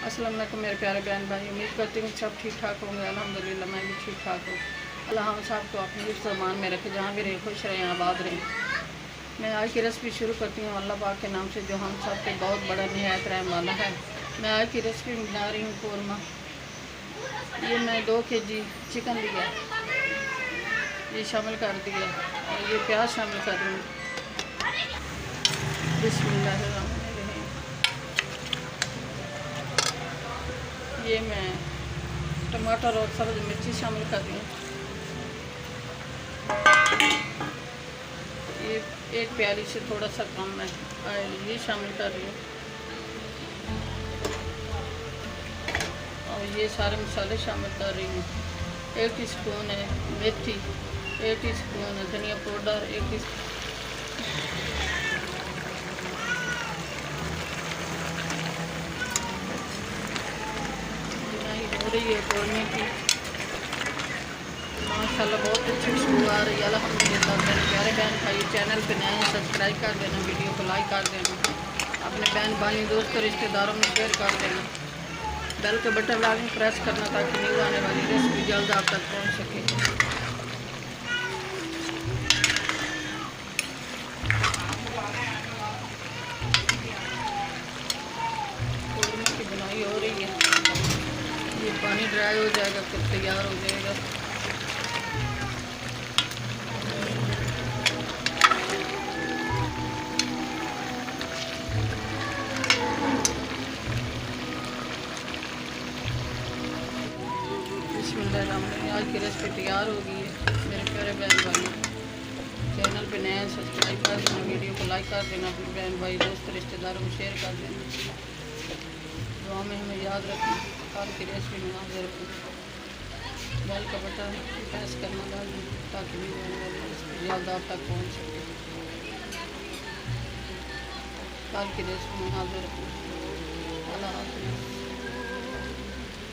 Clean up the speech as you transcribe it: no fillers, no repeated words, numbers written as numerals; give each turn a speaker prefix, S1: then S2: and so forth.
S1: अस्सलाम वालेकुम मेरे प्यारे बहन भाई, उम्मीद करती हूँ सब ठीक ठाक होंगे। अल्हम्दुलिल्लाह मैं भी ठीक ठाक हूँ। अल्लाह हम सब को अपने हिफ्ज़ मान में रखे, जहाँ भी रहे खुश रहें, आबाद रहें। मैं आज की रेसिपी शुरू करती हूँ अल्लाह पाक के नाम से, जो हम सब पे बहुत बड़ा निहायत रहम वाला है। मैं आज की रेसिपी में बना रही हूँ कौरमा। ये मैं 2 kg चिकन लिया, ये शामिल कर दिया और ये प्याज शामिल कर रही हूँ। बिस्मिल्लाहिर्रहमानिर्रहीम। ये मैं टमाटर और सब्ज़ मिर्ची शामिल कर रही हूँ। ये 1 प्याली से थोड़ा सा कम है ऑयल ये शामिल कर रही हूँ। और ये सारे मसाले शामिल कर रही हूँ। 1 टीस्पून है मेथी, 1 टीस्पून है धनिया पाउडर, 1 टीस्पून हो रही है कौरमे की। माशाल्लाह बहुत अच्छी खुशबू आ रही है अल्हम्दुलिल्लाह। मेरे प्यारे बहन भाई चैनल पे नए हैं, सब्सक्राइब कर देना, वीडियो को लाइक कर देना, अपने बहन भाई दोस्तों रिश्तेदारों में शेयर कर देना। बेल के बटन लाजमी प्रेस करना ताकि न्यू आने वाली रेसिपी जल्द आप तक पहुँच सके। कौरमे की बुनाई हो रही है, ये पानी ड्राई हो जाएगा फिर तैयार हो जाएगा। आज की रेसिपी तैयार हो गई है। मेरे प्यारे बहन भाई चैनल पे नए सब्सक्राइब कर देना, वीडियो को लाइक कर देना, अपने बहन भाई दोस्त रिश्तेदारों में शेयर कर देना। दुआ में हमें याद रखें, कल की रेसिपी में हाजिर रखें। बेल का बटन प्रेस करना लाजमी ताकि वीडियो आने वाली रेसिपी जल्द आप तक पहुँच सके। कल की रेसिपी में हाजिर रखें। अल्लाह हाफ़िज़।